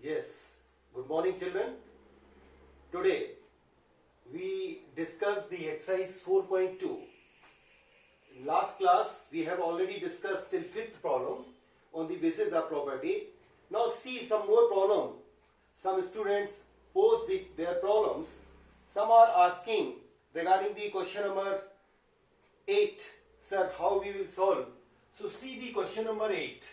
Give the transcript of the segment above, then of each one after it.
Yes, good morning children. Today we discuss the exercise 4.2. In last class we have already discussed till fifth problem on the basis of property. Now see some more problem. Some students pose their problems. Some are asking regarding the question number 8. Sir, how we will solve? So see the question number 8.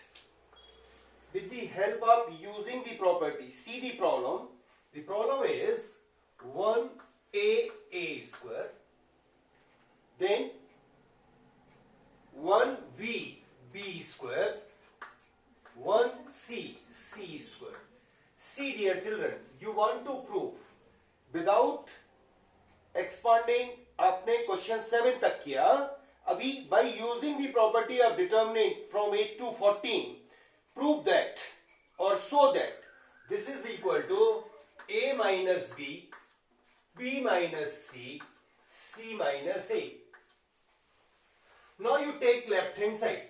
With the help of using the property, see the problem. The problem is 1a square, then 1b square, 1c square. See dear children, you want to prove without expanding. आपने question 7 तक किया. अभी by using the property of determinant from 8 to 14, prove that or show that this is equal to a minus b, b minus c, c minus a. Now you take left hand side.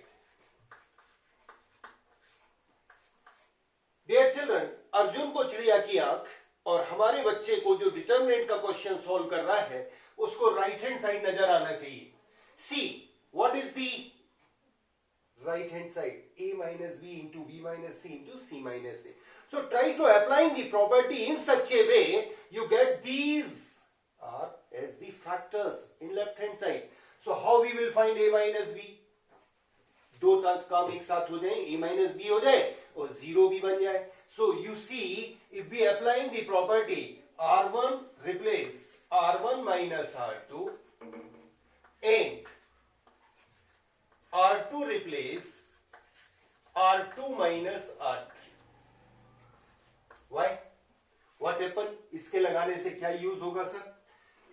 Dear children, Arjun को चिड़िया की आंख और हमारे बच्चे को जो determinant का क्वेश्चन सॉल्व कर रहा है उसको राइट हैंड साइड नजर आना चाहिए. See what is the right hand side? A minus b into b minus c into c minus a. So try to applying the property in such a way you get these are as the factors in left hand side. So how we will find a minus b? दो काम एक साथ हो जाए, a minus b हो जाए और 0 भी बन जाए. So you see, if we applying the property r1 replace r1 minus r2 and R2 replace R2 minus R3. Why? What happened? इसके लगाने से क्या यूज होगा सर?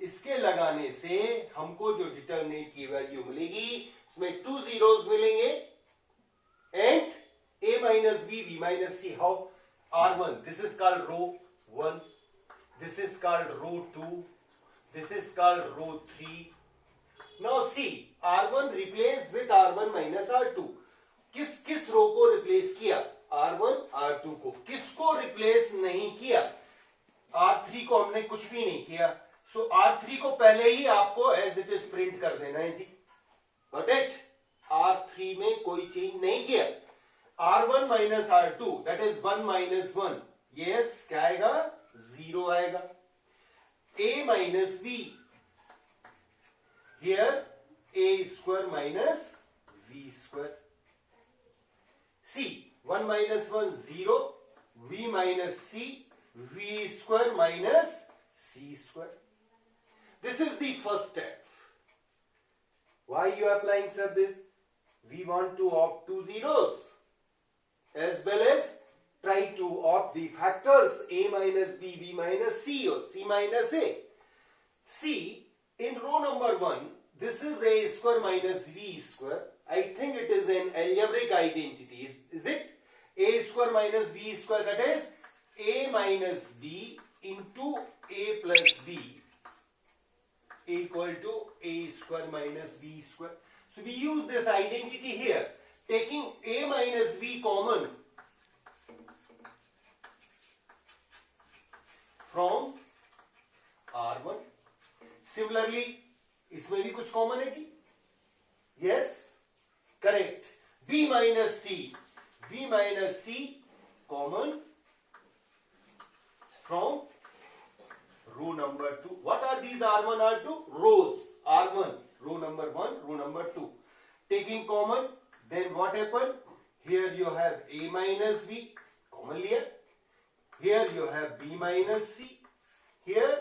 इसके लगाने से हमको जो डिटरमिनेंट की वैल्यू मिलेगी उसमें 2 zeros मिलेंगे and a minus b, b minus c. How? R1, this is called row 1, this is called row 2, this is called row 3. Now see, R1 replaced with R1 minus R2. किस रो को replace किया? R1 R2 को. किसको replace नहीं किया? R3 को हमने कुछ भी नहीं किया. So R3 को पहले ही आपको एज इट इज प्रिंट कर देना है जी. Got it? R3 में कोई चेंज नहीं किया. R1 minus R2, that is 1 minus 1. Yes, क्या आएगा? 0 आएगा. A minus B. Here a square minus v square. C 1 minus 1 0, v minus c, v square minus c square. This is the first step. Why you are applying sir this? We want to opt 2 zeros as well as try to opt the factors a minus b, b minus c or c minus a. See, in row number 1, this is a square minus v square. I think it is an algebraic identity. Is it? A square minus v square, that is a minus b into a plus b equal to a square minus b square. So we use this identity here. Taking a minus b common from R1. Similarly, इसमें भी कुछ common है जी. Yes, correct. b minus c common from row number 2. What are these R1 R2? Rows. R1 row number 1, row number 2. Taking common, then what happen? Here you have a minus b common लिया. Here you have b minus c. Here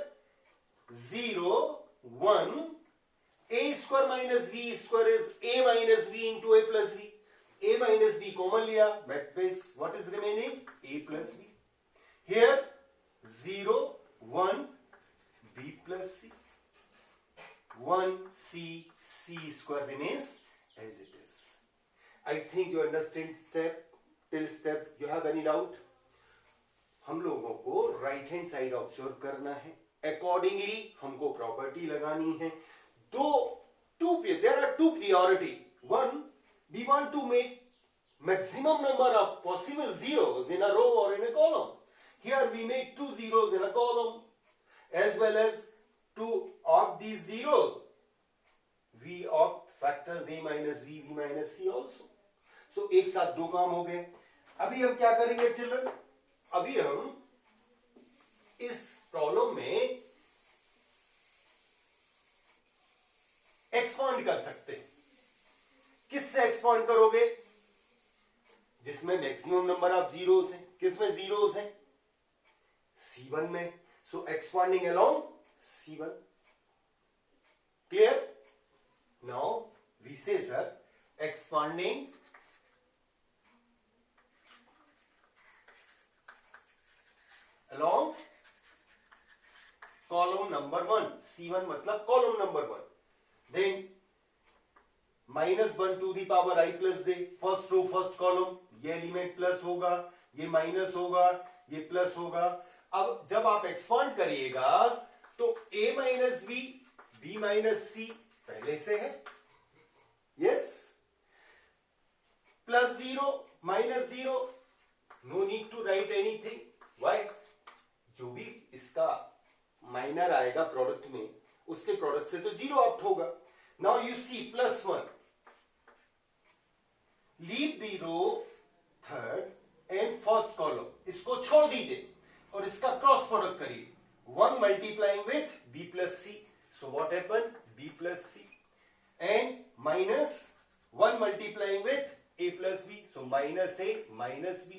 0 1. A square minus v square is a minus v into a plus v. A minus v common लिया, that means what is remaining? A plus v. Here 0 1 b plus c. 1 c square remains as it is. I think you understand step till step. You have any doubt? हम लोगों को right hand side observe करना है. Accordingly हमको property लगानी है. There are two priority. One, we want to make maximum number of possible zeros in a row or in a column. Here we make 2 zeros in a column. As well as to opt these zeros, we opt factors a minus b, b minus c also. So एक साथ दो काम हो गए. अभी हम क्या करेंगे चिल्ड्रन? अभी हम इस प्रॉब्लम में एक्सपांड कर सकते हैं. किससे एक्सपांड करोगे? जिसमें मैक्सिमम नंबर ऑफ जीरोस हैं. किसमें जीरोस हैं? C1 में. So expanding along C1. Clear? Now we say, sir, expanding along column number 1. C1 मतलब column number 1. Then -1 to the power I plus j. First row first column. ये element plus होगा, ये minus होगा, ये plus होगा. अब जब आप एक्सपांड करिएगा तो a minus B, b minus C पहले से है. Yes. Plus 0 minus 0, no need to write anything. Why? जो भी इसका माइनर आएगा प्रोडक्ट में, उसके प्रोडक्ट से तो 0 आउट होगा. Now you see +1. Leave the row third and first column. इसको छोड़ दीजिए और इसका क्रॉस प्रोडक्ट करिए. 1 multiplying with b plus c. So what happen? b plus c. And -1 multiplying with a plus b. So minus a minus b.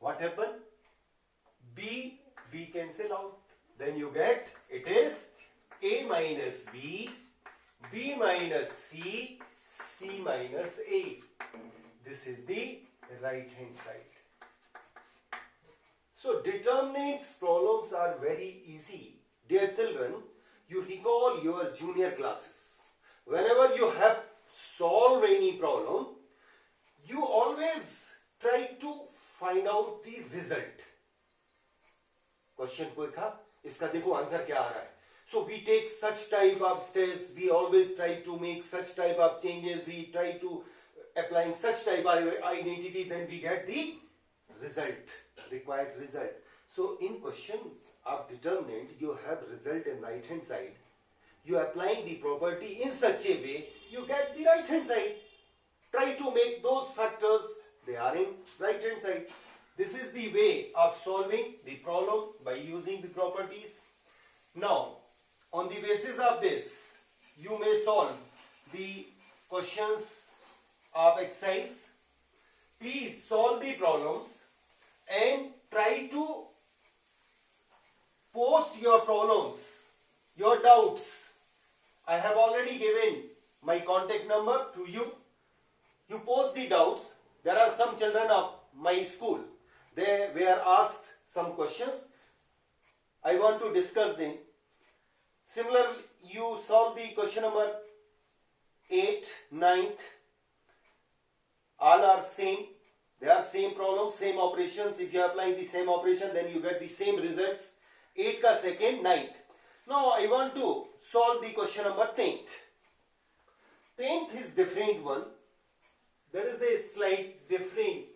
What happen? b cancel out. Then you get it is a minus b, b minus c, c minus a. This is the right hand side. So determinants problems are very easy. Dear children, you recall your junior classes. Whenever you have solved any problem, you always try to find out the result. Question कोई था? इसका देखो answer क्या आ रहा है. So we take such type of steps. We always try to make such type of changes. We try to applying such type of identity. Then we get the result, required result. So in questions of determinant, you have result in right hand side. You applying the property in such a way, you get the right hand side. Try to make those factors, they are in right hand side. This is the way of solving the problem by using the properties. Now, on the basis of this, you may solve the questions of exercise. Please solve the problems and try to post your problems, your doubts. I have already given my contact number to you. You post the doubts. There are some children of my school. They were asked some questions. I want to discuss them. Similarly, you solve the question number 8, 9th. All are same. They are same problems, same operations. If you are applying the same operation, then you get the same results. 8 ka second, 9th. Now I want to solve the question number 10th. 10th is different one. There is a slight different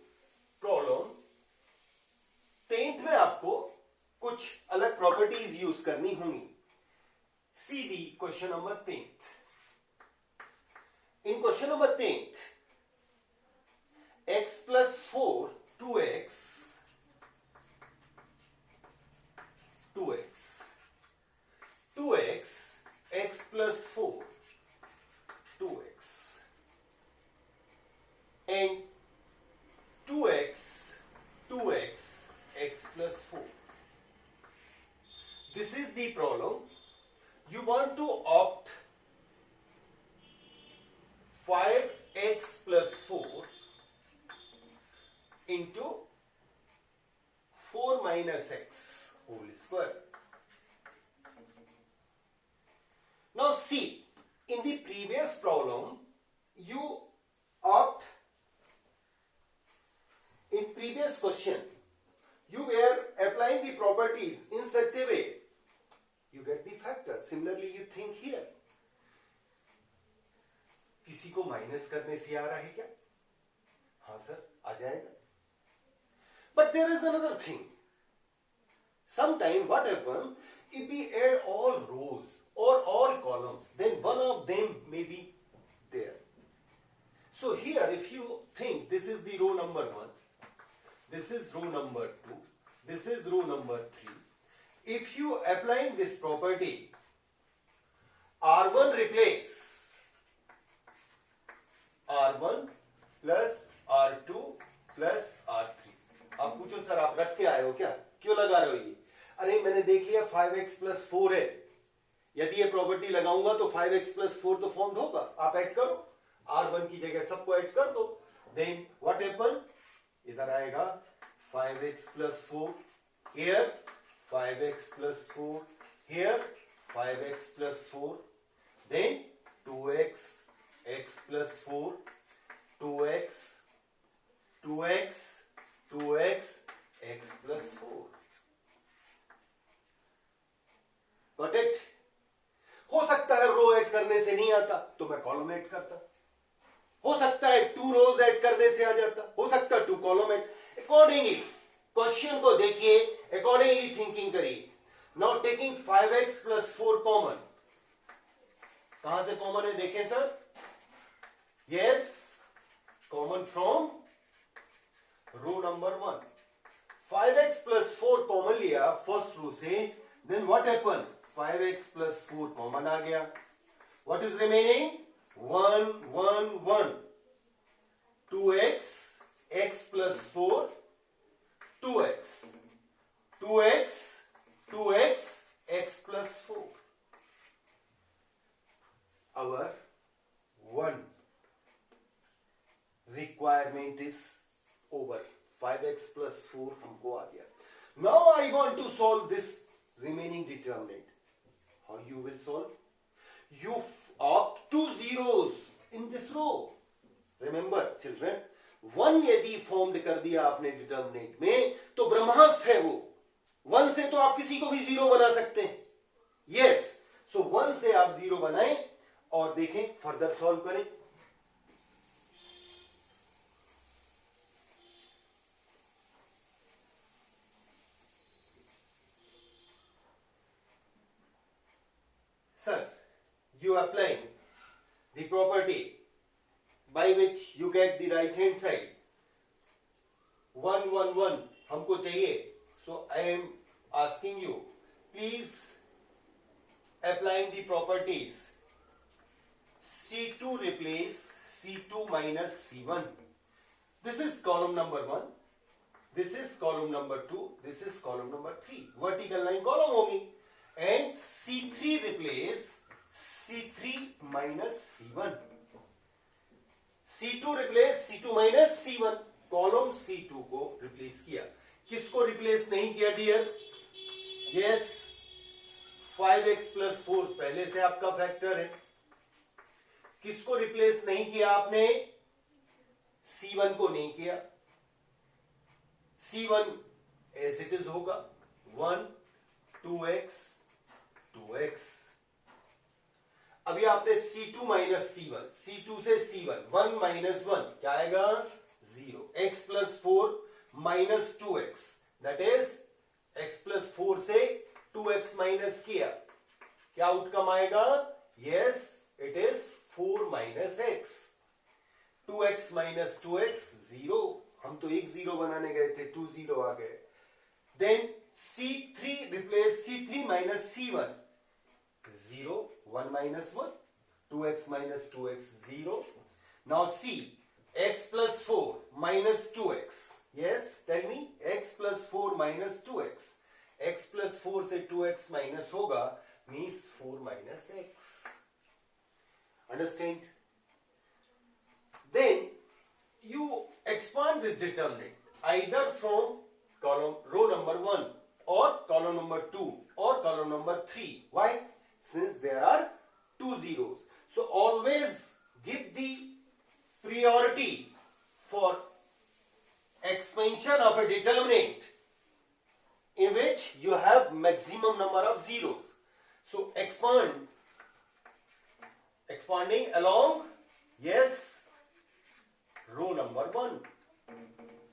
problem. 10th में आपको कुछ अलग properties use करनी होंगी. See the question number 10th. In question number 10th, x plus 4, 2x, 2x, x plus 4, 2x, and 2x, x plus 4. This is the problem. You want to opt 5x plus 4 into 4 minus x whole square. Now see, in the previous problem, you opt, in previous question, you were applying the properties in such a way, you get the factor. Similarly, you think here. किसी को minus करने से आ रहा है क्या? हाँ sir, आ जाएगा. But there is another thing. Sometime what happens, if we add all rows or all columns, then one of them may be there. So here if you think this is the row number 1, this is row number 2, this is row number 3. If you applying this property, R1 replace R1 plus R2 plus R3. आप पूछो sir आप रट के आए हो क्या, क्यों लगा रहे हो ये? अरे मैंने देख लिया 5x plus 4 है, यदि ये प्रॉपर्टी लगाऊंगा तो 5x plus 4 तो फॉर्म होगा, आप ऐड करो, R1 की जगह सबको ऐड कर दो, देन व्हाट हैपन, इधर आएगा 5x plus 4, here 5x plus 4, here 5x plus 4, then 2x, x plus 4, 2x, 2x, 2x, x plus 4. Got it? हो सकता है रो ऐड करने से नहीं आता तो मैं कॉलम ऐड करता, हो सकता है 2 रोज ऐड करने से आ जाता, हो सकता है 2 कॉलम ऐड, अकॉर्डिंगली क्वेश्चन को देखिए, अकॉर्डिंगली थिंकिंग करिए. Now taking 5x plus 4 common, कहां से कॉमन है देखें sir, yes common from row number 1. 5x plus 4 common लिया फर्स्ट रो से, then what happen, 5x plus 4 common आ गया, what is remaining, 1 1 1, 2x, x plus 4, 2x, 2x, 2x, x plus 4. Our one requirement is over. 5x plus 4 हमको आ गया. Now I want to solve this remaining determinant. How you will solve? You opt 2 zeros in this row. Remember children, 1 यदि formed कर दिया आपने determinant में तो ब्रह्मास्त्र है वो. 1 से तो आप किसी को भी 0 बना सकते हैं. यस, सो 1 से आप 0 बनाएं और देखें फर्दर सॉल्व करें. Sir, you applying the property by which you get the right hand side 1 1 1 हमको चाहिए. So I am asking you, please applying the properties. C2 replace C2 minus C1. This is column number 1. This is column number 2. This is column number 3. Vertical line column होगी. And C3 replace C3 minus C1. C2 replace C2 minus C1. Column C2 को replace किया. किसको replace नहीं किया dear? Yes, 5x plus 4 पहले से आपका factor है. किसको रिप्लेस नहीं किया आपने? C1 को नहीं किया. C1 एज इट इज होगा 1 2x 2x. अभी आपने C2 माइनस C1, C2 से C1, 1 माइनस 1 क्या आएगा? 0. x plus 4 minus 2x, that is x plus 4 से 2x माइनस किया, क्या आउटकम आएगा? Yes, it is 4 minus x. 2x minus 2x 0. हम तो एक 0 बनाने गए थे, 2 0 आ गए. Then C3 replace C3 minus C1. 0, 1 minus 1, 2x minus 2x 0. Now see, x plus 4 minus 2x. Yes, tell me, x plus 4 minus 2x. x plus 4 से 2x minus होगा, means 4 minus x. Understand? Then you expand this determinant either from column row number 1 or column number 2 or column number 3. Why? Since there are 2 zeros. So always give the priority for expansion of a determinant in which you have maximum number of zeros. So expanding along, yes, row number 1.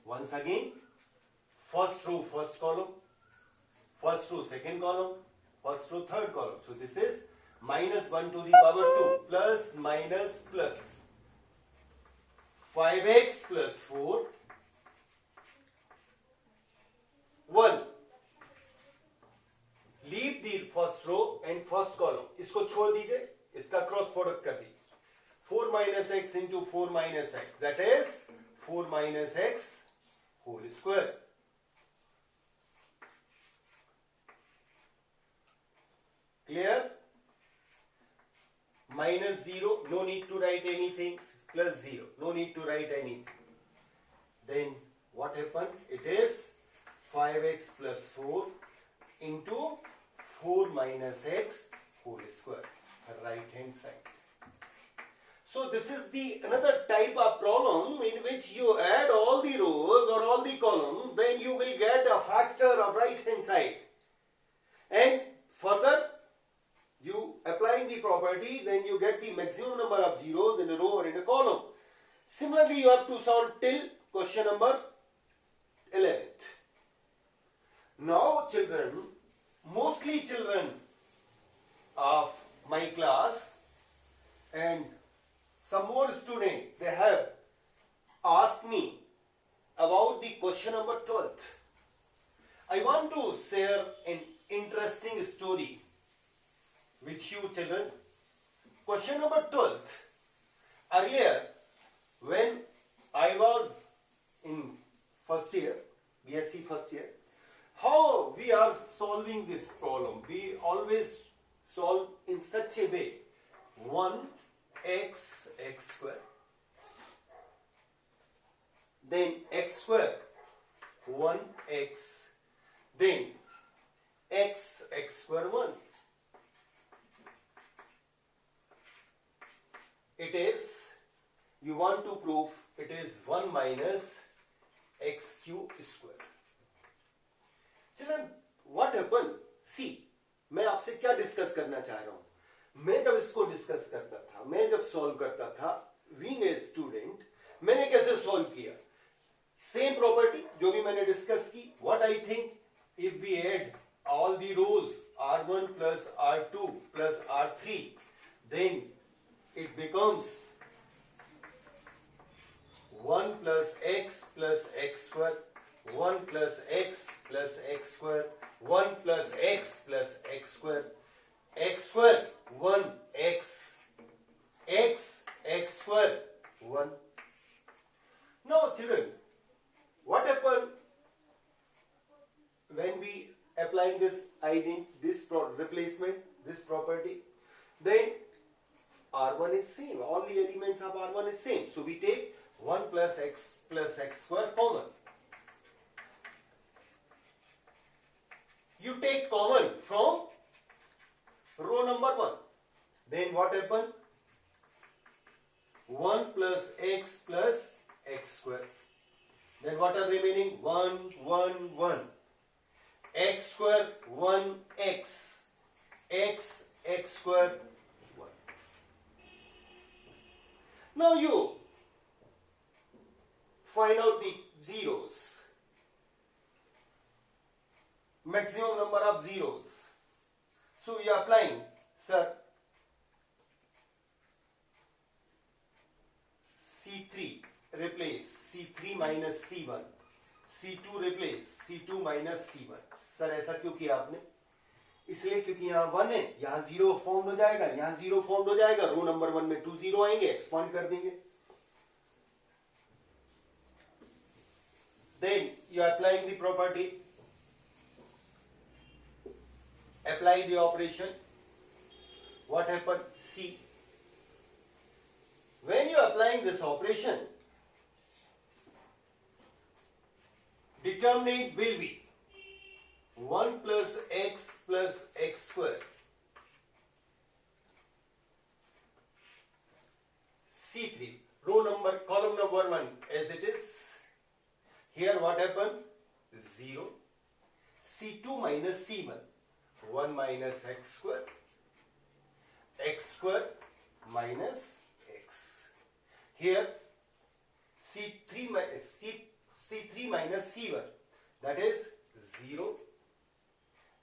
Once again, first row first column, first row second column, first row third column. So this is minus 1 to the power 2 plus minus plus 5x plus 4 1. Leave the first row and first column, इसको छोड़ दीजिए, इसका cross product कर दीजिए. 4 minus x into 4 minus x, that is 4 minus x whole square. Clear? Minus 0, no need to write anything. Plus 0, no need to write anything. Then what happened? It is 5x plus 4 into 4 minus x whole square, right hand side. So this is the another type of problem in which you add all the rows or all the columns, then you will get a factor of right hand side. And further, you applying the property, then you get the maximum number of zeros in a row or in a column. Similarly, you have to solve till question number 11th. Now children, mostly children of my class and some more students, they have asked me about the question number 12th. I want to share an interesting story with you children. Question number 12th. Earlier, when I was in first year, BSc first year, how we are solving this problem? We always solve in such a way. 1x square, then x square, 1x, then x square 1. It is, you want to prove it is 1 minus x cube square. Children, what happened? See, मैं आपसे क्या discuss करना चाह रहा हूं. मैं जब इसको डिस्कस करता था, मैं जब सॉल्व करता था, बीइंग ए स्टूडेंट, मैंने कैसे सॉल्व किया? सेम प्रॉपर्टी जो भी मैंने डिस्कस की. What I think, if we add all the rows r1 plus r2 plus r3, then it becomes 1 plus x square, 1 plus x square, 1 plus x square, x square 1 x square 1. Now children, what happened when we applying this replacement, this property? Then r1 is same, all the elements of r1 is same, so we take 1 plus x square common. You take common from row number 1. Then what happened? 1 plus x square. Then what are remaining? 1, 1, 1. X square 1x. X square 1. Now you find out the zeros. Maximum number of zeros. So we are applying, sir, C3 replace C3 minus C1, C2 replace C2 minus C1. Sir ऐसा क्यों किया आपने? इसलिए क्योंकि यहाँ 1 है, यहाँ 0 form हो जाएगा, यहाँ 0 फॉर्म हो जाएगा, रो नंबर 1 में 2 0 आएंगे, एक्सपांड कर देंगे. Then you are applying the property. Apply the operation. What happened? See, when you are applying this operation, determinant will be 1 plus x square. C3, row number, column number 1 as it is. Here what happened? 0. C2 minus C1. 1 minus x square minus x. Here C3 minus C1, that is 0,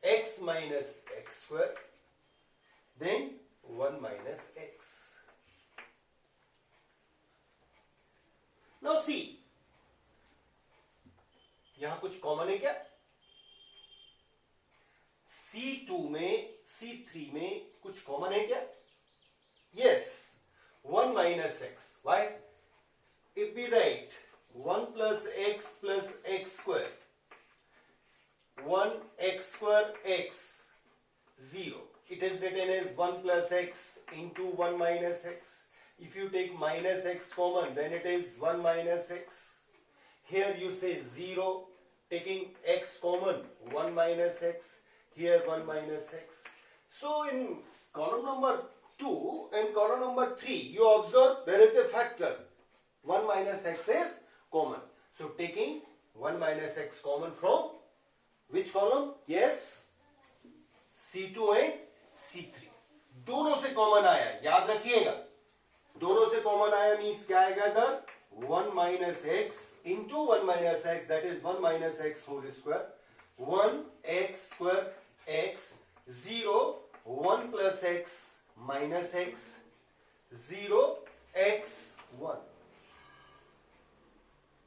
x minus x square, then 1 minus x. Now see, यहां कुछ common है क्या? C2 में C3 में कुछ common है क्या? Yes, 1 minus x. Why? If we write 1 plus x square, 1 x square x 0, it is written as 1 plus x into 1 minus x. If you take minus x common, then it is 1 minus x. Here you say 0, taking x common, 1 minus x. Here 1 minus x. So in column number 2 and column number 3, you observe there is a factor. 1 minus x is common. So taking 1 minus x common from which column? Yes, C2 and C3. दोनों से common आया, याद रखिएगा, दोनों से common आया means क्या आएगा इधर? 1 minus x into 1 minus x, that is 1 minus x whole square. 1 x square x 0, 1 plus x minus x 0 x 1.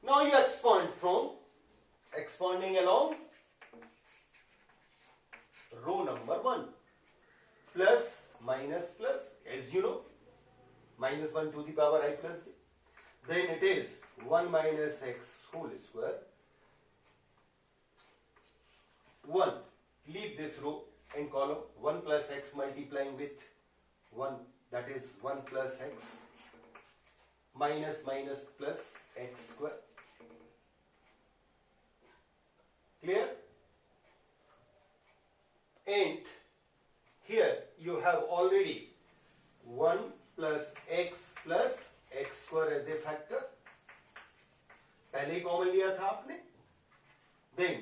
Now you expand from expanding along row number 1, plus minus plus, as you know, minus 1 to the power I plus z. Then it is 1 minus x whole square. 1, leave this row and column. 1 plus x multiplying with 1, that is 1 plus x minus minus plus x square. Clear? And here you have already 1 plus x square as a factor. पहले ही common लिया था आपने. Then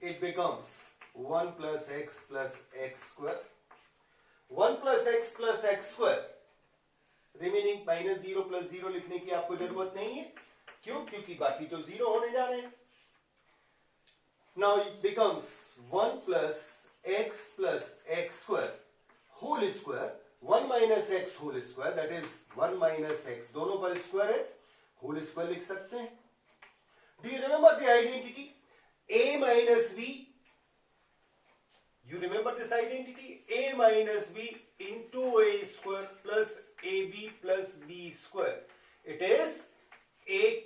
it becomes 1 plus x square. 1 plus x square. Remaining minus 0 plus 0 लिखने की आपको जरूरत नहीं है. क्यों? क्योंकि बाकी तो 0 होने जा रहे हैं. Now it becomes 1 plus x square whole square. 1 minus x whole square, that is 1 minus x, दोनों पर स्क्वायर है, whole square लिख सकते हैं. Do you remember the identity? A minus b. You remember this identity? A minus b into a square plus ab plus b square. It is a,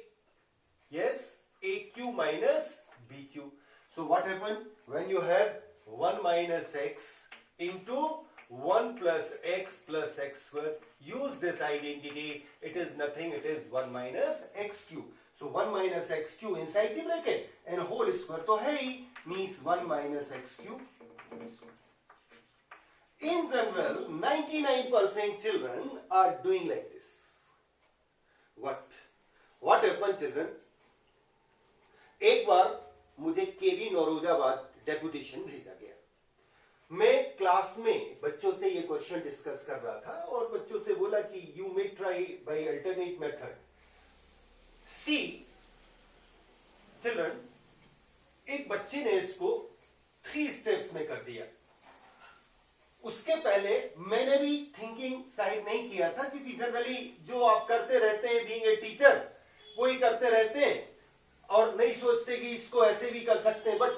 yes, aq minus bq. So what happened when you have 1 minus x into 1 plus x square? Use this identity. It is nothing, it is 1 minus x cube. So 1 minus x cube inside the bracket and whole square to hai means 1 minus x cube. In general, 99% children are doing like this. What happened children? एक बार मुझे केवी Naurozabad deputation भेजा गया. मैं class में बच्चों से ये question discuss कर रहा था और बच्चों से बोला कि you may try by alternate method. See children, एक बच्चे ने इसको 3 स्टेप्स में कर दिया. उसके पहले मैंने भी थिंकिंग साइड नहीं किया था, क्योंकि जनरली जो आप करते रहते हैं बीइंग ए टीचर, वो ही करते रहते हैं और नहीं सोचते कि इसको ऐसे भी कर सकते हैं. बट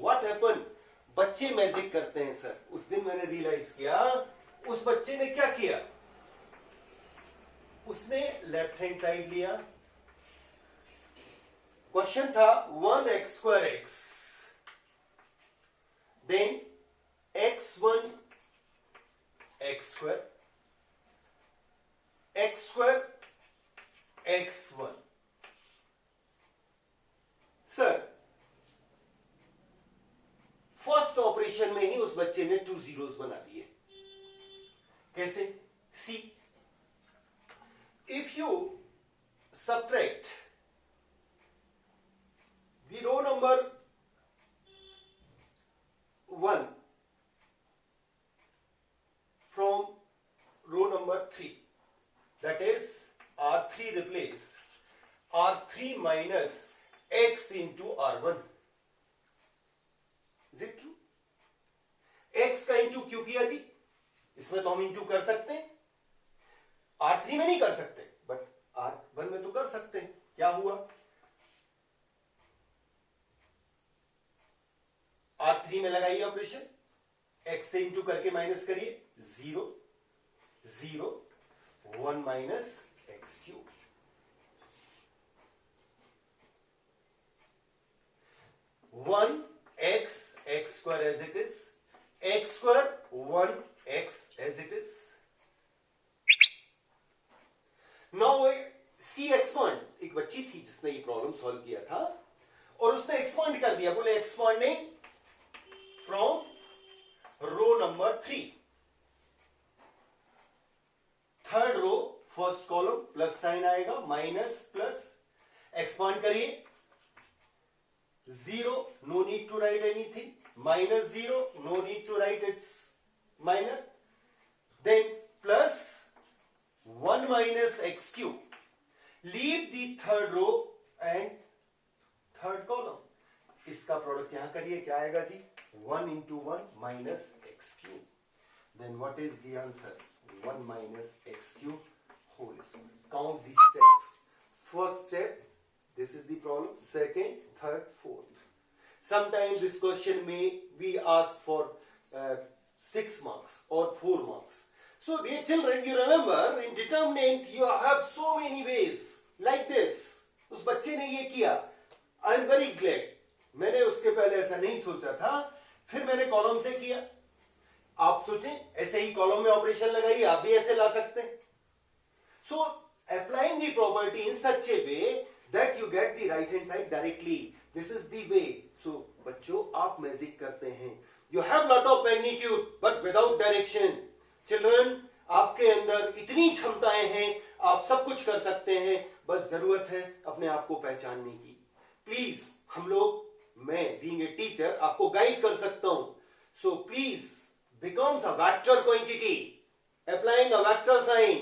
व्हाट हैपन, बच्चे मैजिक करते हैं सर. उस दिन मैंने रियलाइज किया, उस बच्चे ने क्या किया, उसने लेफ्ट हैंड साइड लिया. क्वेश्चन था 1x square x, then x1 x square, x square x1. Sir first operation में ही उस बच्चे ने 2 zeros बना दिए. कैसे? See, if you subtract the row number 1 from row number 3, that is R3 replace R3 minus x into R1. x का into Q किया जी, इसमें तो हम इंटू कर सकते हैं, R3 में नहीं कर सकते बट R1 में तो कर सकते हैं। क्या हुआ, R3 में लगाइए ऑपरेशन, x से इंटू करके माइनस करिए, 0 0 1 minus x cube, 1 x x square as it is, x square 1 x as it is. Now see expand, एक बच्ची थी जिसने ये प्रॉब्लम सॉल्व किया था और उसने एक्सपांड कर दिया, बोले expanding from row number 3, third row first column plus sign आएगा, माइनस प्लस, एक्सपांड करिए, 0 no need to write anything, minus 0 no need to write its minor, then plus 1 minus x cube, leave the third row and third column, इसका product यहां करिए, क्या आएगा जी, 1 into 1 minus x cube, then what is the answer, 1 minus x cube whole square. Count the step, first step, this is the problem, second, third, fourth. Sometimes this question may be asked for 6 marks or 4 marks. So dear children, you remember in determinant you have so many ways like this. उस बच्चे ने ये किया, I am very glad. मैंने उसके पहले ऐसा नहीं सोचा था, फिर मैंने कॉलम से किया। आप सोचें ऐसे ही कॉलम में ऑपरेशन लगाइए, आप भी ऐसे ला सकते हैं। So applying the property in such a way that you get the right hand side directly, this is the way. So बच्चों आप मैजिक करते हैं, you have lot of magnitude but without direction. Children, आपके अंदर इतनी क्षमताएं हैं, आप सब कुछ कर सकते हैं, बस जरूरत है अपने आप को पहचानने की। प्लीज हम लोग, मैं बीइंग ए टीचर आपको गाइड कर सकता हूं, so please becomes a vector quantity, applying a vector sign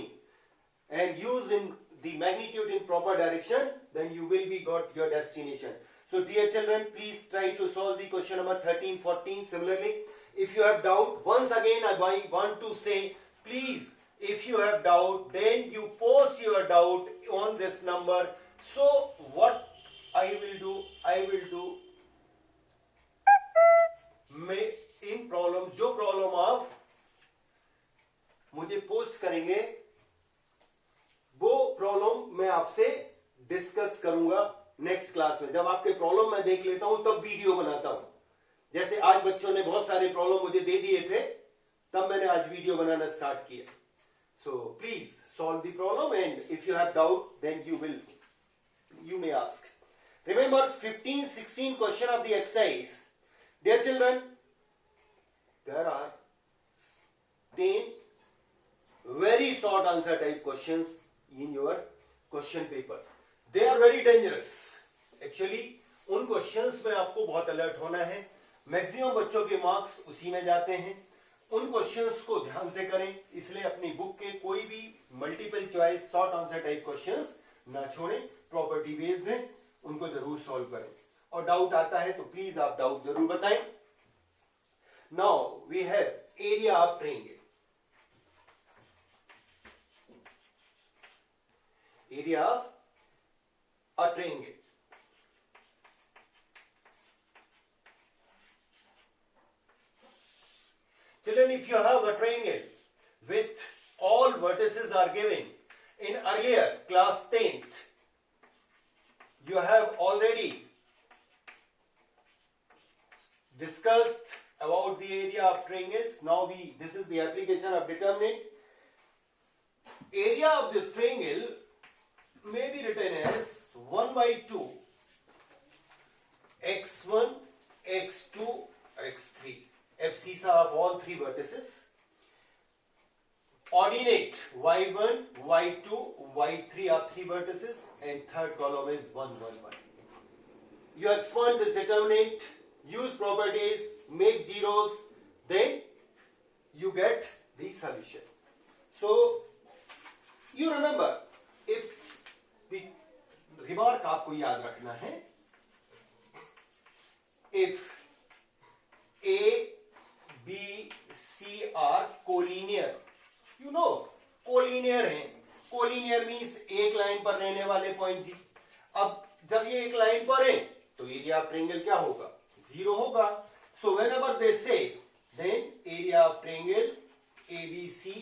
and use in the magnitude in proper direction, then you will be got your destination. So dear children, please try to solve the question number 13, 14. Similarly, if you have doubt, once again I want to say, please, if you have doubt, then you post your doubt on this number. So what I will do, मैं इन problem, जो problem आप मुझे post करेंगे वो problem मैं आपसे discuss करूंगा next class में। जब आपके प्रॉब्लम मैं देख लेता हूं तब वीडियो बनाता हूं। जैसे आज बच्चों ने बहुत सारे प्रॉब्लम मुझे दे दिए थे, तब मैंने आज वीडियो बनाना स्टार्ट किया। So please solve the problem and if you have doubt then you may ask. Remember 15, 16 question of the exercise. Dear children, there are 10 very short answer type questions in your question paper. They are very dangerous. Actually, उन questions में आपको बहुत alert होना है। Maximum बच्चों के marks उसी में जाते हैं। उन क्वेश्चंस को ध्यान से करें, इसलिए अपनी बुक के कोई भी multiple choice short answer type questions ना छोड़ें, प्रॉपर्टी बेस्ड हैं, उनको जरूर सॉल्व करें। और डाउट आता है तो प्लीज आप डाउट जरूर बताएं। Now we have area of triangle. Area of a triangle, children, if you have a triangle with all vertices are given in earlier class 10th, you have already discussed about the area of triangles. Now this is the application of determinant. Area of this triangle may be written as 1 by 2 x1 x2 x3, abscissa of all three vertices. Ordinate y1 y2 y3 are three vertices and third column is 1 1 1. You expand this determinant, use properties, make zeros, then you get the solution. So you remember, if the remark आपको याद रखना है, if A, B C are collinear. You know, collinear है. Collinear means एक line पर रहने वाले point जी. अब जब ये एक लाइन पर है तो एरिया ऑफ ट्रायंगल क्या होगा? 0 होगा. So whenever they say, then area of triangle ABC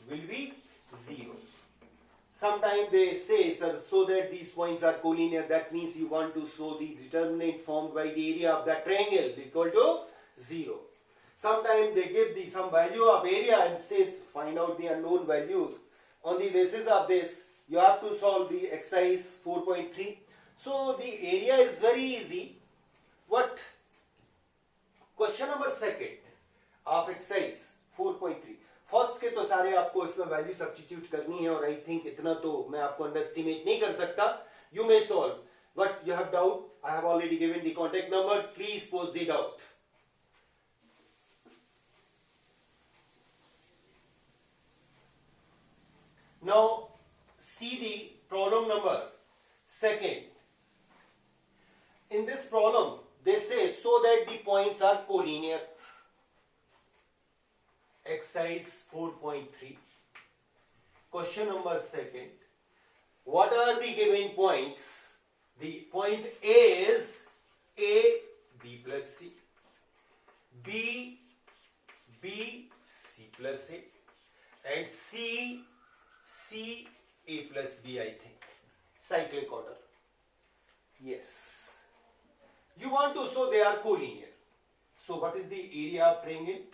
will be 0. Sometimes they say, sir, so that these points are collinear, that means you want to show the determinant formed by the area of that triangle equal to 0. Sometimes they give the some value of area and say find out the unknown values. On the basis of this, you have to solve the exercise 4.3. So the area is very easy. What? Question number second of exercise 4.3. First के तो सारे आपको इसमें value substitute करनी है और I think इतना तो मैं आपको अंडरस्टिमेट नहीं कर सकता. You may solve but you have doubt. I have already given the contact number. Please post the doubt. Now see the problem number second. In this problem they say so that the points are collinear. Exercise 4.3. Question number second. What are the given points? The point A is A, B plus C. B, B, C plus A. And C, C, A plus B, I think. Cyclic order. Yes. You want to show they are collinear. So what is the area of triangle?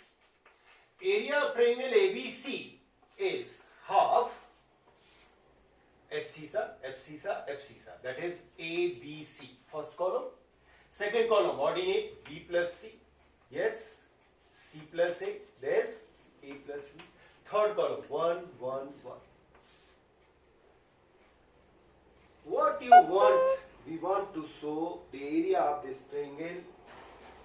Area of triangle ABC is half abscissa, abscissa, abscissa. That is ABC. First column. Second column, ordinate B plus C. Yes. C plus A. There's A plus B. Third column, 1, 1, 1. What you want? We want to show the area of this triangle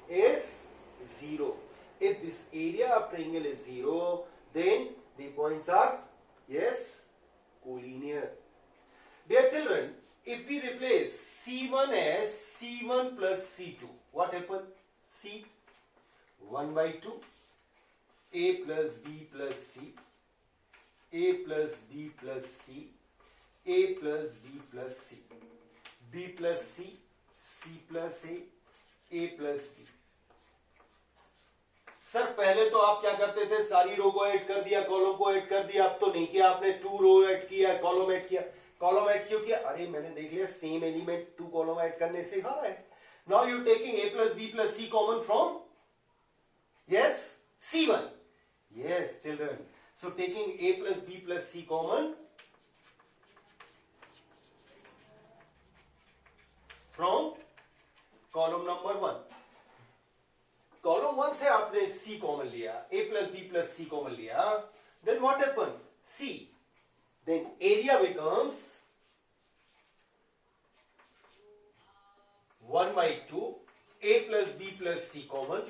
is 0. If this area of triangle is 0, then the points are, yes, collinear. Dear children, if we replace C1 as C1 plus C2, what happens? C 1 by 2, A plus B plus C, A plus B plus C, A plus B plus C, B plus C, C plus A, A plus B. Sir पहले तो आप क्या करते थे? सारी रो को add कर दिया, कॉलम को ऐड कर दिया. अब तो नहीं किया आपने. 2 रो ऐड किया, कॉलम ऐड किया. कॉलम ऐड क्यों किया? अरे मैंने देख लिया सेम एलिमेंट 2 कॉलम ऐड करने से आ रहा है. Now you taking A plus B plus C common from, yes, C1. Yes children. So taking A plus B plus C common from column number 1. Column 1 से आपने C कॉमन लिया, A plus B plus C common लिया. Then what happened? C. Then area becomes 1 by 2, A plus B plus C common.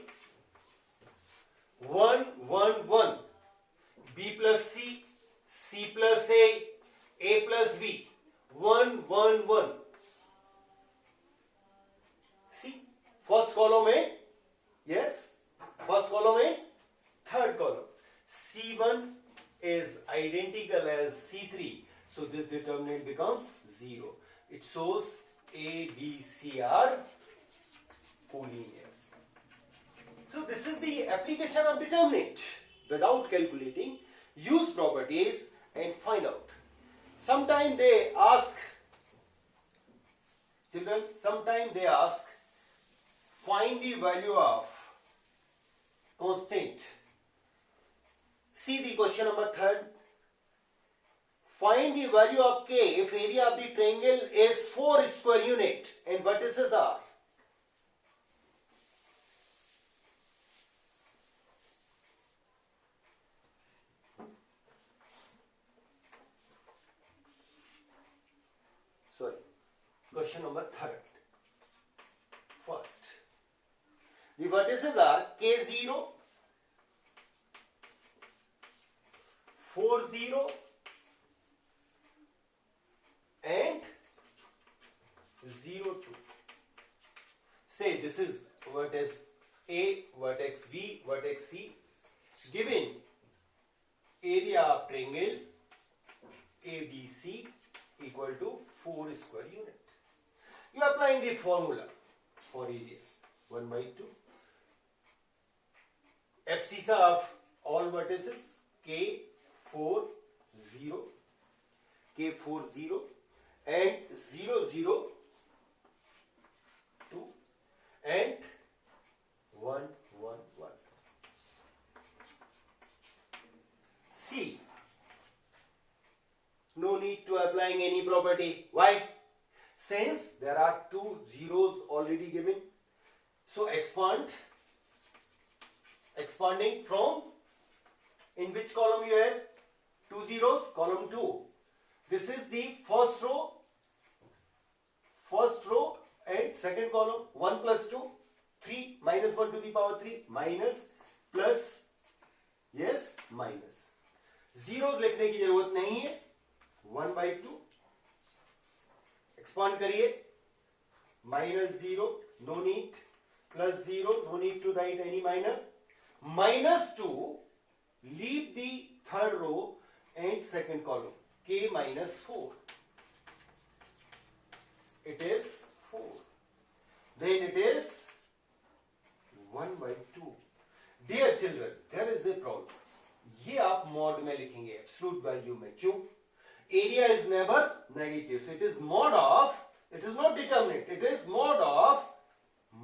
1, 1, 1. B plus C, C plus A plus B. 1, 1, 1. See? First column है. Yes, first column and third column. C1 is identical as C3, so this determinant becomes 0. It shows A, B, C are collinear. So this is the application of determinant. Without calculating, use properties and find out. Sometimes they ask, children, sometimes they ask, find the value of constant. See the question number 3. Find the value of K if area of the triangle is 4 square unit and vertices are. Sorry. Question number 3. First. The vertices are K0, 4, 0 and 0, 2. Say this is vertex A, vertex B, vertex C. given area of triangle ABC equal to 4 square unit. You are applying the formula for area 1 by 2. Abscissa of all vertices K4 0, K4 0 and 0 0 2 and 1 1 1. C. No need to applying any property. Why? Since there are two zeros already given. So expanding from, in which column you had? Two zeros, column 2. This is the first row and second column. 1 plus 2, 3 minus 1 to the power 3 minus plus, yes, minus. Zeros लिखने की जरूरत नहीं है. 1 by 2 expand करिए, minus 0 no need, plus 0 no need to write any minor, minus 2 leave the third row and second column, k minus 4, it is 4, then it is 1 by 2. Dear children, there is a problem. ये आप mod में लिखेंगे, absolute value में. क्यों? Area is never negative, so it is mod of, it is not determinant, it is mod of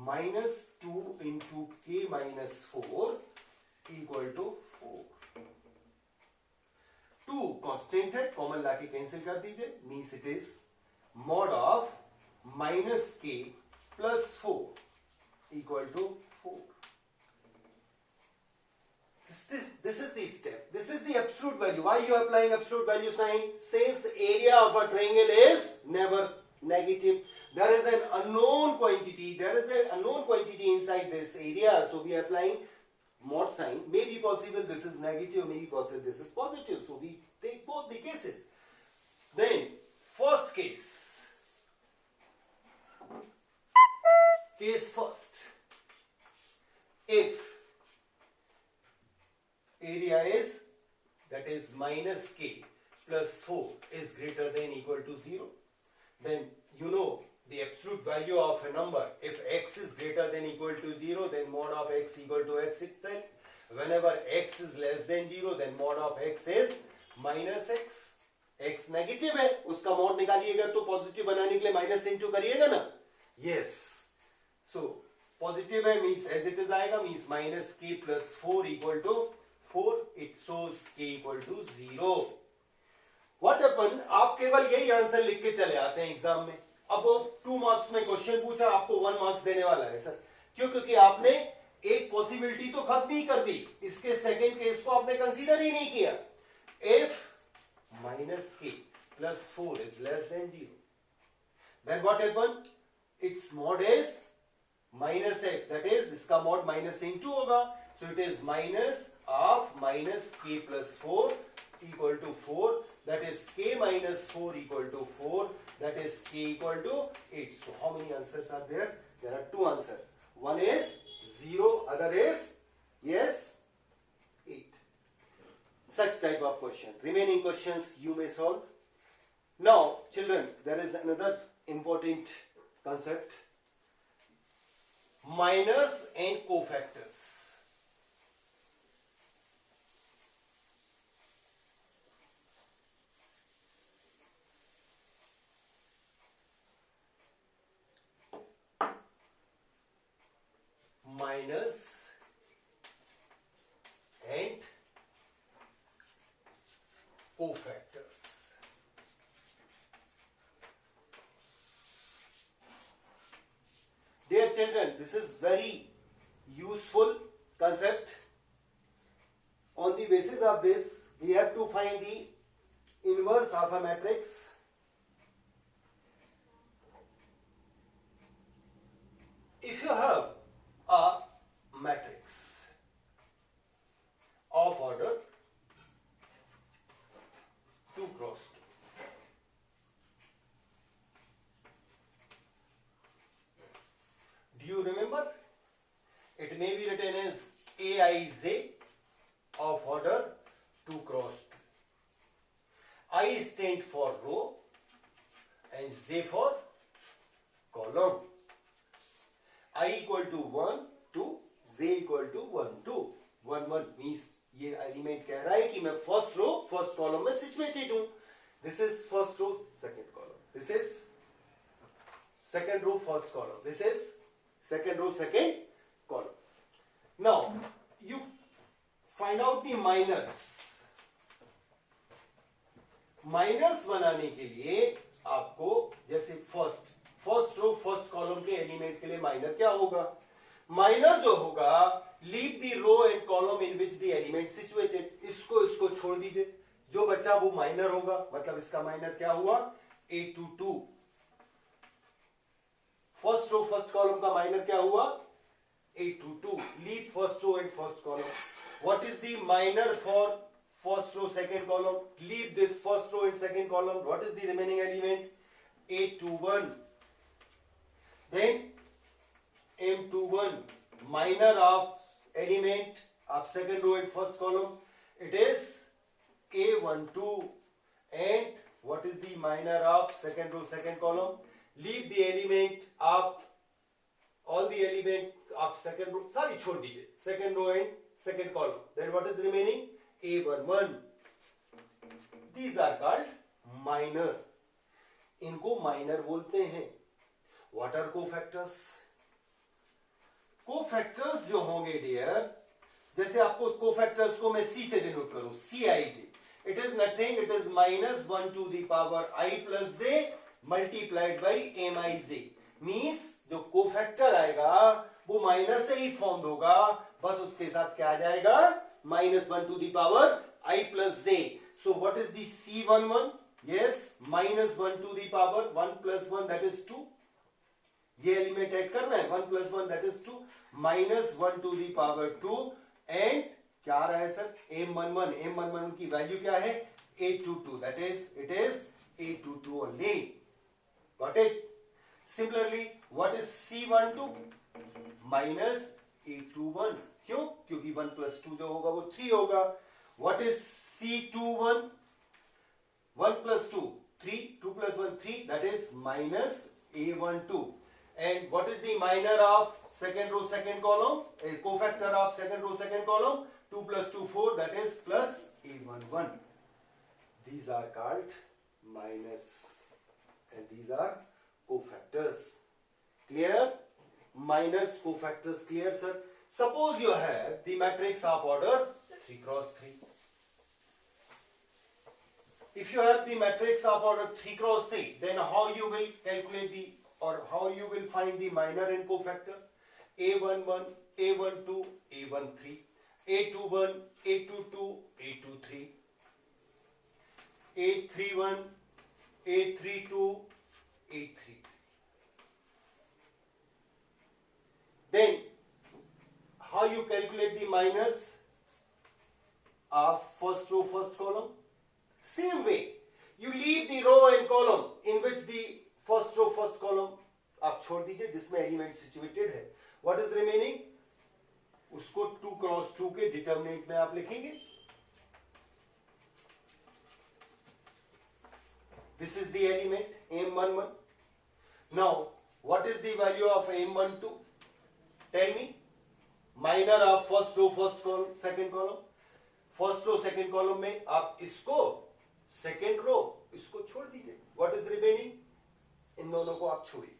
-2 into k minus 4 equal to 4. 2 constant है, common लाके cancel कर दीजिए, means it is mod of -k plus 4 equal to 4. This is the step. This is the absolute value. Why you are applying absolute value sign? Since area of a triangle is never negative. There is an unknown quantity. There is an unknown quantity inside this area. So we are applying mod sign. May be possible this is negative. May be possible this is positive. So we take both the cases. Then first case. Case first. If area is, that is minus k plus 4 is greater than equal to 0, then you know the absolute value of a number. If x is greater than equal to 0, then mod of x equal to x itself. Whenever x is less than 0, then mod of x is minus x. x negative है, उसका mod निकालिएगा तो positive बनाने के लिए minus into करिएगा ना. Yes, so positive है means as it is आएगा, means minus k plus 4 equal to 4, it shows k equal to 0. What happen? आप केवल यही आंसर लिख के चले आते हैं एग्जाम में. अब वो 2 मार्क्स में क्वेश्चन पूछा, आपको 1 मार्क्स देने वाला है सर. क्यों? क्योंकि आपने एक पॉसिबिलिटी तो खत्म ही कर दी, इसके सेकंड केस को आपने कंसीडर ही नहीं किया. If minus k plus 4 is less than 0, then what happen? Its mod is minus x, that is इसका mod minus into होगा. So it is minus of minus k plus 4 equal to 4, that is k minus 4 equal to 4, that is k equal to 8. So how many answers are there? There are 2 answers. One is 0, other is, yes, 8. Such type of question. Remaining questions you may solve. Now children, there is another important concept, minors and cofactors. Minors and cofactors. Dear children, this is very useful concept. On the basis of this, we have to find the inverse of a matrix. If you have a matrix of order 2 cross 2, do you remember? It may be written as Aij of order 2 cross 2. I stand for row and J for column. I equal to 1 2, J equal to 1 2. 1 1 means ये element कह रहा है कि मैं first row first column में situated हूं. This is first row second column, this is second row first column, this is second row second column. Now you find out the minus. Minus बनाने के लिए आपको जैसे फर्स्ट रो फर्स्ट कॉलम के element के लिए minor क्या होगा? माइनर जो होगा, leave the row and column in which the element situated. इसको छोड़ दीजिए, जो बचा वो माइनर होगा. मतलब इसका माइनर क्या हुआ? A22. First row first column का माइनर क्या हुआ? A22. Leave first row and first column. What is the minor for first row second column? Leave this first row and second column. What is the remaining element? A21. Then M21, minor of element of second row and first column, it is A12. And what is the minor of second row second column? Leave the element of all the element of second row, sorry छोड़ दीजिए, second row and second column. Then what is remaining? A11. These are called minor. इनको minor बोलते हैं. What are cofactors? Cofactors जो होंगे dear, जैसे आपको cofactors को मैं C से डिनोट करूं, CIJ. It is nothing, it is -1 to the power I plus J multiplied by MIJ. Means जो कोफैक्टर आएगा वो माइनर से ही फॉर्म होगा, बस उसके साथ क्या आ जाएगा? -1 to the power I plus J. So what is the C11? Yes, -1 to the power 1 plus 1 that is 2. ये एलिमेंट ऐड करना है. 1 plus 1 that is 2, -1 to the power 2. And क्या आ रहा है सर? M11 की वैल्यू क्या है? A22. that is, it is A22 only. Got it? Similarly, what is C12? -A21. क्यों? क्योंकि 1 plus 2 जो होगा वो 3 होगा. What is C21? 1 plus 2, 3. 2 plus 1, 3. That is -A12. And what is the minor of second row second column? A cofactor of second row second column? 2 plus 2, 4. That is plus A11. These are called minors. And these are cofactors. Clear? Minors, cofactors, clear, sir? Suppose you have the matrix of order 3 cross 3. If you have the matrix of order 3 cross 3, then how you will calculate the, or how you will find the minor and cofactor? A11, A12, A13, A21, A22, A23, A31, A32, A33. Then how you calculate the minors of first row first column? Same way, you leave the row and column in which the first row first column आप छोड़ दीजिए जिसमें element situated है. What is remaining? उसको 2 cross 2 के determinant में आप लिखेंगे. This is the element M11. Now what is the value of M12? Tell me. Minor of first row first column second column. First row second column में आप इसको second row इसको छोड़ दीजिए. What is remaining? इन दोनों को आप छोड़िए,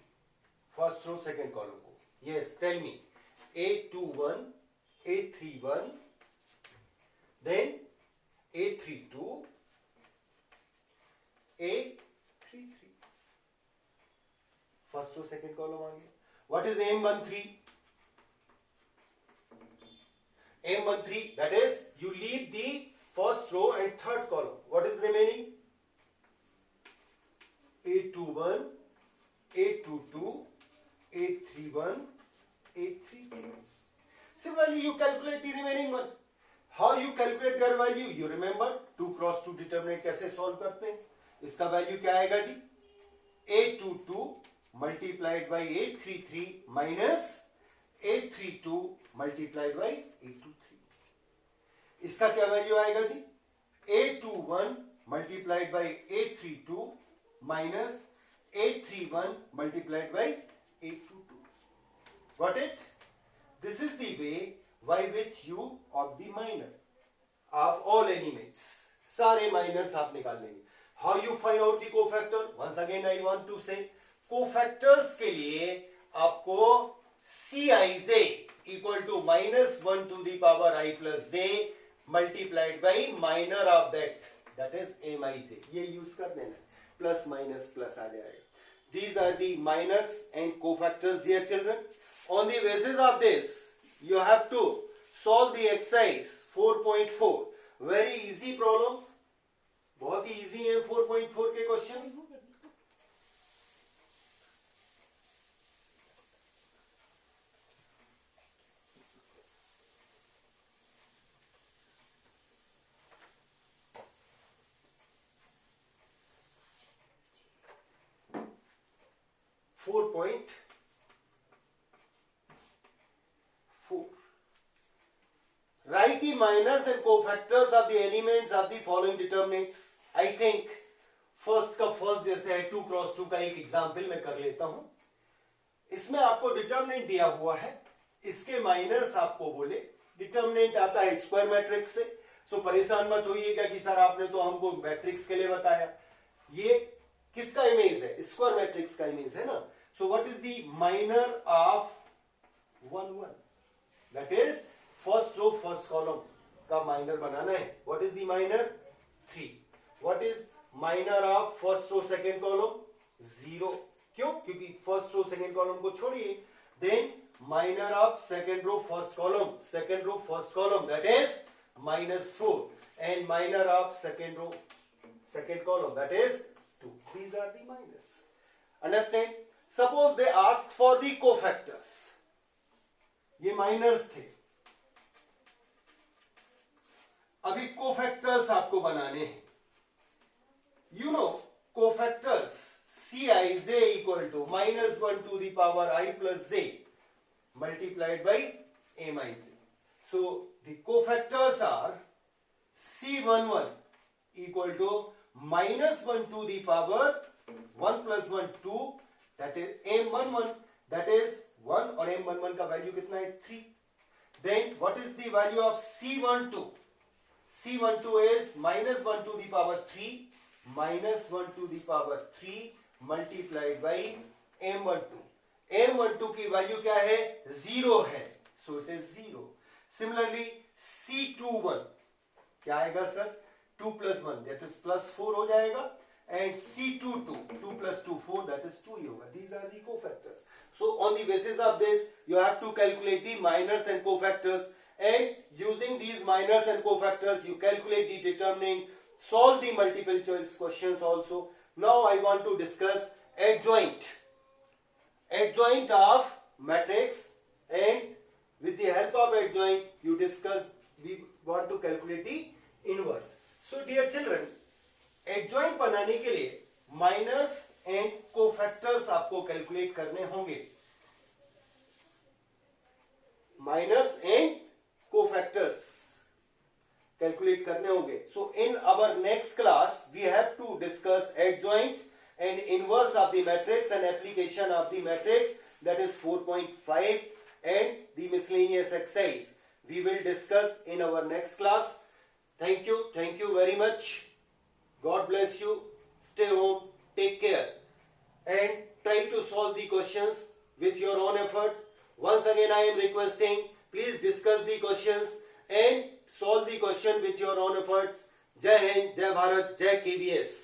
फर्स्ट रो सेकंड कॉलम को. Yes, tell me. A21, A31, then A32, A33. First row second column आ गया. What is M13? M13, that is, you leave the first row and third column. What is remaining? A21, A22, A31, A33. Similarly, you calculate the remaining one. How you calculate their value? You remember 2 cross 2 determinant कैसे solve करते हैं? इसका value क्या आएगा जी? A22 multiplied by A33 minus A32 multiplied by A23. इसका क्या value आएगा जी? 821 multiplied by 832 minus 831 multiplied by 822. Got it? This is the way by which you of the minor of all elements, सारे minors आप निकाल लेंगे. How you find out the cofactor? Once again I want to say, cofactors के लिए आपको Cij equal to minus 1 to the power I plus j multiplied by minor of that is Mij. ये use कर देना, plus minus plus आ जाएगा. These are the minors and cofactors, dear children. On the basis of this, you have to solve the exercise 4.4. Very easy problems. बहुत ही easy है 4.4 के questions. Write the minors and cofactors of the elements of the following determinants. I think first का first जैसे है 2 cross 2 का एक example मैं कर लेता हूं. इसमें आपको डिटर्मिनेंट दिया हुआ है, इसके माइनर्स आपको बोले. डिटर्मिनेंट आता है स्क्वायर मैट्रिक्स से. सो परेशान मत होइएगा कि सर आपने तो हमको मैट्रिक्स के लिए बताया. ये किसका इमेज है? स्क्वायर मैट्रिक्स का इमेज है ना. So what is the minor of 1 1? That is first row first column का माइनर बनाना है. What is the minor? 3. What is minor of first row second column? 0. क्यों? क्योंकि फर्स्ट रो सेकेंड कॉलम को छोड़िए. Then minor of second row first column that is -4 and minor of second row second column that is 2. These are the minors. Understand? Suppose they asked for the cofactors. ये minors थे. अभी cofactors आपको बनाने हैं. You know cofactors Cij equal to -1 to the power I plus j multiplied by Mij. So the cofactors are C11 equal to -1 to the power 1 plus 1 2, that is M11 that is 1 और M11 का value कितना है? 3. Then what is the value of C12? C12 is -1 to the power 3 -1 to the power 3 multiplied by M12. M12 की value क्या है? 0 है. So it is 0. Similarly C21 क्या आएगा सर? 2 plus 1 that is +4 हो जाएगा. And C22 2 plus 2 4 that is 2 ही होगा. These are the cofactors. So on the basis of this you have to calculate the minors and cofactors, and using these minors and cofactors you calculate the determinant, solve the multiple choice questions also. Now I want to discuss adjoint of matrix, and with the help of adjoint we want to calculate the inverse. So dear children, adjoint बनाने के लिए minors and cofactors आपको calculate करने होंगे. Minors and cofactors calculate करने होंगे. So in our next class we have to discuss adjoint and inverse of the matrix and application of the matrix, that is 4.5, and the miscellaneous exercise we will discuss in our next class. Thank you very much. God bless you. Stay home, take care, and try to solve the questions with your own effort. Once again I am requesting, please discuss the questions and solve the question with your own efforts. Jai Hind, Jai Bharat, Jai KVS.